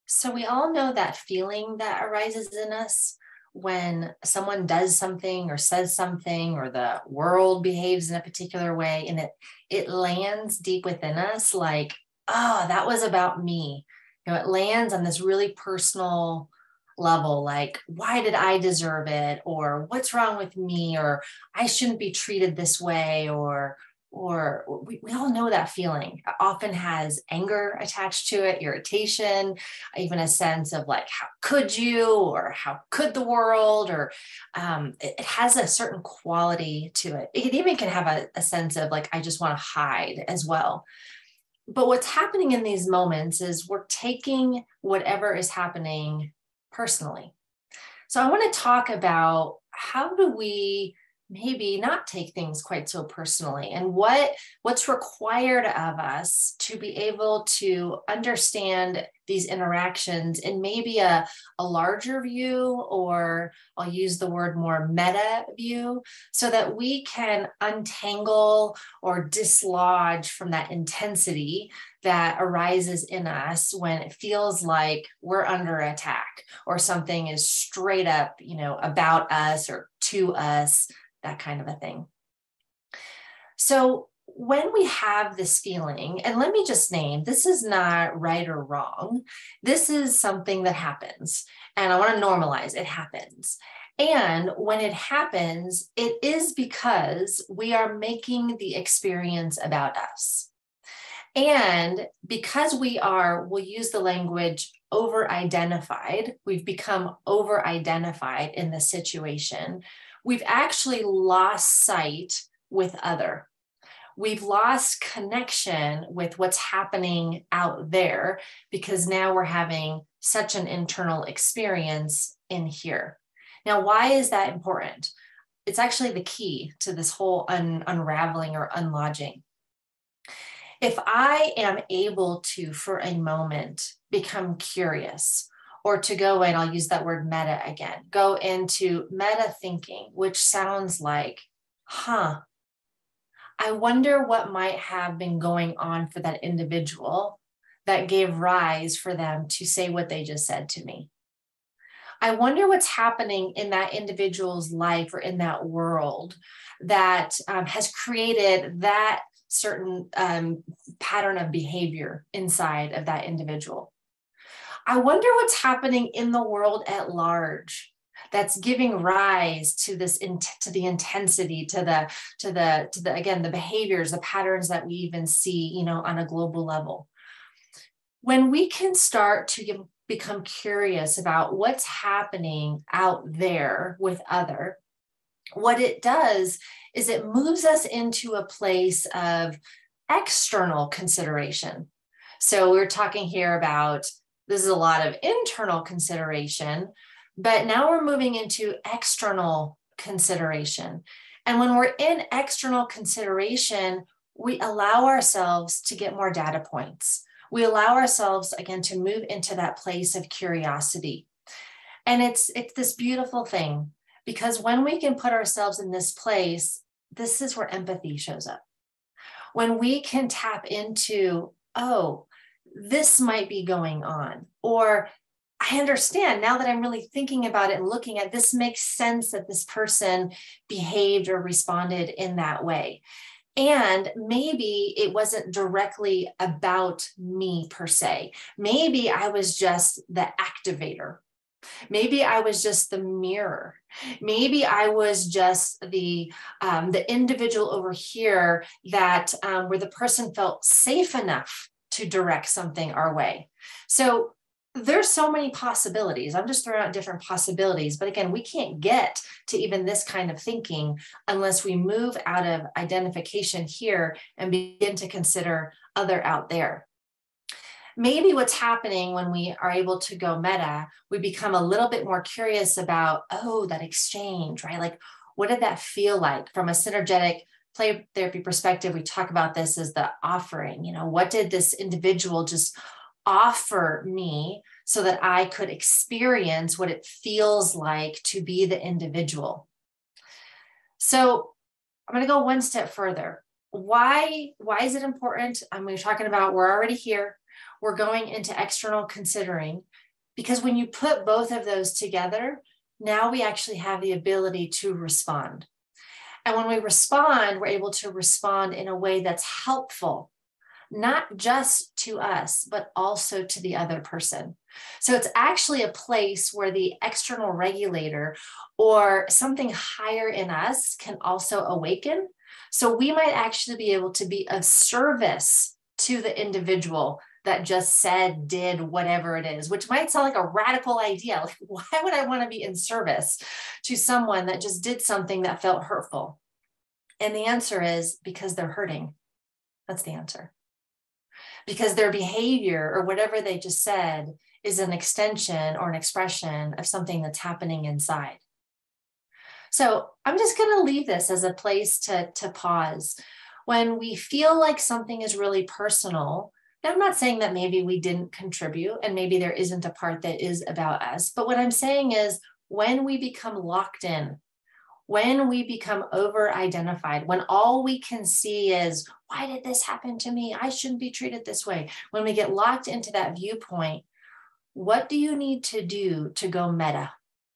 So we all know that feeling that arises in us when someone does something or says something or the world behaves in a particular way and it lands deep within us like, oh, that was about me. It lands on this really personal level, like, why did I deserve it? Or what's wrong with me? Or I shouldn't be treated this way, or we all know that feeling. It often has anger attached to it, irritation, even a sense of like, how could you, or how could the world, or it has a certain quality to it. It even can have a sense of like, I just want to hide as well. But what's happening in these moments is we're taking whatever is happening personally. So I want to talk about how do we maybe not take things quite so personally, and what's required of us to be able to understand these interactions in maybe a larger view, or I'll use the word more meta view, so that we can untangle or dislodge from that intensity that arises in us when it feels like we're under attack or something is straight up, about us or to us, that kind of a thing. So when we have this feeling, and let me just name, this is not right or wrong. This is something that happens, and I want to normalize it happens. And when it happens, it is because we are making the experience about us. And because we'll use the language over-identified, we've become over-identified in the situation, we've actually lost sight with other. We've lost connection with what's happening out there because now we're having such an internal experience in here. Now, why is that important? It's actually the key to this whole unraveling or unlodging. If I am able to, for a moment, become curious, or to go in, I'll use that word meta again, go into meta thinking, which sounds like, I wonder what might have been going on for that individual that gave rise for them to say what they just said to me. I wonder what's happening in that individual's life or in that world that has created that certain pattern of behavior inside of that individual. I wonder what's happening in the world at large that's giving rise to this, to the intensity, to the again, the behaviors, the patterns that we even see, on a global level. When we can start to become curious about what's happening out there with other, what it does is it moves us into a place of external consideration. So we're talking here about, this is a lot of internal consideration, but now we're moving into external consideration. And when we're in external consideration, we allow ourselves to get more data points. We allow ourselves, again, to move into that place of curiosity. And it's this beautiful thing, because when we can put ourselves in this place, this is where empathy shows up. When we can tap into, oh, this might be going on, or I understand now that I'm really thinking about it and looking at this, makes sense that this person behaved or responded in that way. And maybe it wasn't directly about me per se. Maybe I was just the activator. Maybe I was just the mirror. Maybe I was just the individual over here that where the person felt safe enough to direct something our way. So there's so many possibilities. I'm just throwing out different possibilities. But again, we can't get to even this kind of thinking unless we move out of identification here and begin to consider other out there. Maybe what's happening when we are able to go meta, we become a little bit more curious about, oh, that exchange, right? Like, what did that feel like? From a synergetic play therapy perspective, we talk about this as the offering. What did this individual just offer me so that I could experience what it feels like to be the individual? So I'm going to go one step further. Why is it important? We're talking about, we're already here. We're going into external considering, because when you put both of those together, now we actually have the ability to respond. And when we respond, we're able to respond in a way that's helpful, not just to us, but also to the other person. So it's actually a place where the external regulator or something higher in us can also awaken. So we might actually be able to be of service to the individual that just said, did, whatever it is, which might sound like a radical idea. Like, why would I want to be in service to someone that just did something that felt hurtful? And the answer is because they're hurting. That's the answer. Because their behavior or whatever they just said is an extension or an expression of something that's happening inside. So I'm just going to leave this as a place to pause. When we feel like something is really personal, and I'm not saying that maybe we didn't contribute and maybe there isn't a part that is about us, but what I'm saying is when we become locked in, when we become over-identified, when all we can see is, why did this happen to me? I shouldn't be treated this way. When we get locked into that viewpoint, what do you need to do to go meta?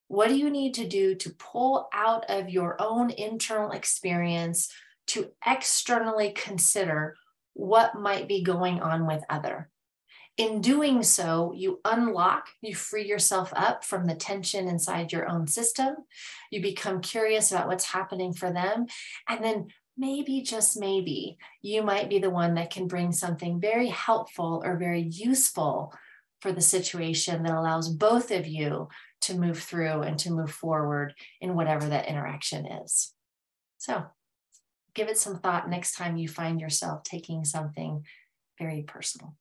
What do you need to do to pull out of your own internal experience to externally consider what might be going on with other? In doing so, you unlock, you free yourself up from the tension inside your own system. You become curious about what's happening for them. And then maybe, just maybe, you might be the one that can bring something very helpful or very useful for the situation that allows both of you to move through and to move forward in whatever that interaction is. So give it some thought next time you find yourself taking something very personal.